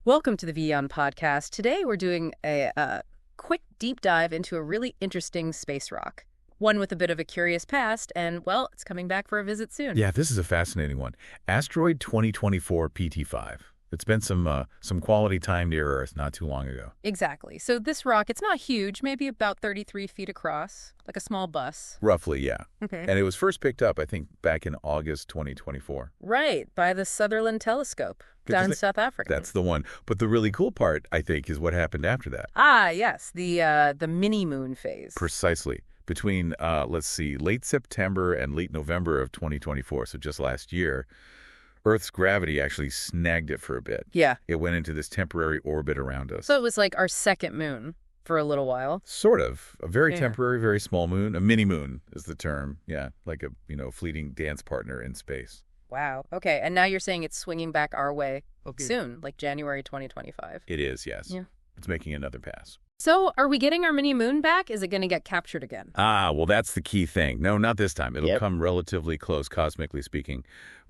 Welcome to the WION podcast. Today we're doing a quick deep dive into a really interesting space rock. One with a bit of a curious past, and, well, it's coming back for a visit soon. Yeah, this is a fascinating one. Asteroid 2024 PT5. It's been some quality time near Earth not too long ago. Exactly. So this rock, it's not huge, maybe about 33 feet across, like a small bus. Roughly, yeah. Okay. And it was first picked up, I think, back in August 2024. Right, by the Sutherland Telescope down in South Africa. That's the one. But the really cool part, I think, is what happened after that. Ah, yes, the mini-moon phase. Precisely. Between, late September and late November of 2024, so just last year, Earth's gravity actually snagged it for a bit. Yeah. It went into this temporary orbit around us. So it was like our second moon for a little while. Sort of. A very temporary, very small moon. A mini-moon is the term. Yeah, like a fleeting dance partner in space. Wow. Okay, and now you're saying it's swinging back our way soon, like January 2025. It is, yes. Yeah. It's making another pass. So are we getting our mini-moon back? Is it going to get captured again? Ah, well, that's the key thing. No, not this time. It'll come relatively close, cosmically speaking,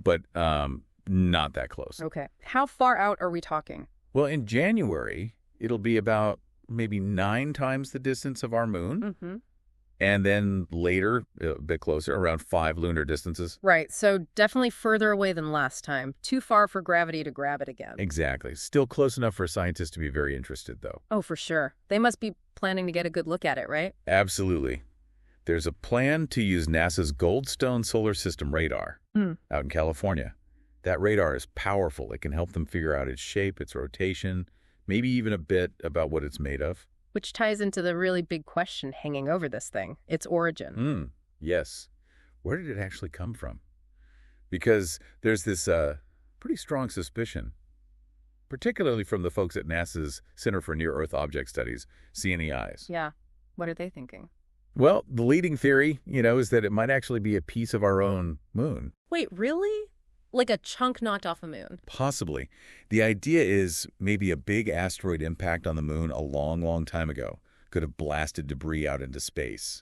but not that close. Okay. How far out are we talking? Well, in January, it'll be about maybe 9 times the distance of our moon. Mm-hmm. And then later, a bit closer, around 5 lunar distances. Right. So definitely further away than last time. Too far for gravity to grab it again. Exactly. Still close enough for scientists to be very interested, though. Oh, for sure. They must be planning to get a good look at it, right? Absolutely. There's a plan to use NASA's Goldstone solar system radar out in California. That radar is powerful. It can help them figure out its shape, its rotation, maybe even a bit about what it's made of. Which ties into the really big question hanging over this thing, its origin. Yes. Where did it actually come from? Because there's this pretty strong suspicion, particularly from the folks at NASA's Center for Near-Earth Object Studies, CNEIs. Yeah. What are they thinking? Well, the leading theory, is that it might actually be a piece of our own moon. Wait, really? Like a chunk knocked off a moon? Possibly. The idea is maybe a big asteroid impact on the moon a long, long time ago could have blasted debris out into space.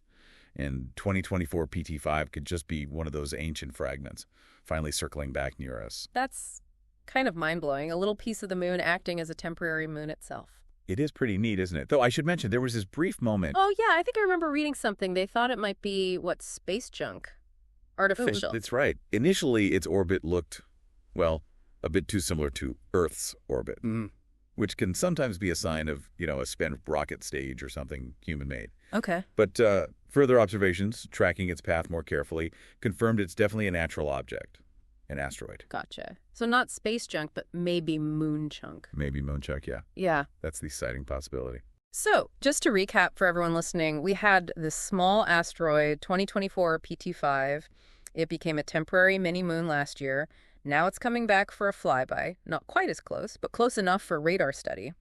And 2024 PT5 could just be one of those ancient fragments, finally circling back near us. That's kind of mind-blowing. A little piece of the moon acting as a temporary moon itself. It is pretty neat, isn't it? Though I should mention, there was this brief moment. Oh, yeah, I think I remember reading something. They thought it might be, space junk? Artificial. Oh, that's right. Initially, its orbit looked, well, a bit too similar to Earth's orbit, which can sometimes be a sign of, a spent rocket stage or something human-made. Okay. But further observations, tracking its path more carefully, confirmed it's definitely a natural object, an asteroid. Gotcha. So not space junk, but maybe moon chunk. Maybe moon chunk, yeah. Yeah. That's the exciting possibility. So, just to recap for everyone listening, we had this small asteroid, 2024 PT5. It became a temporary mini-moon last year. Now it's coming back for a flyby. Not quite as close, but close enough for radar study.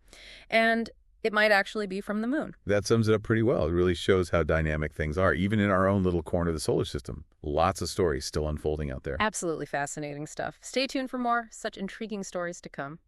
And it might actually be from the moon. That sums it up pretty well. It really shows how dynamic things are, even in our own little corner of the solar system. Lots of stories still unfolding out there. Absolutely fascinating stuff. Stay tuned for more such intriguing stories to come.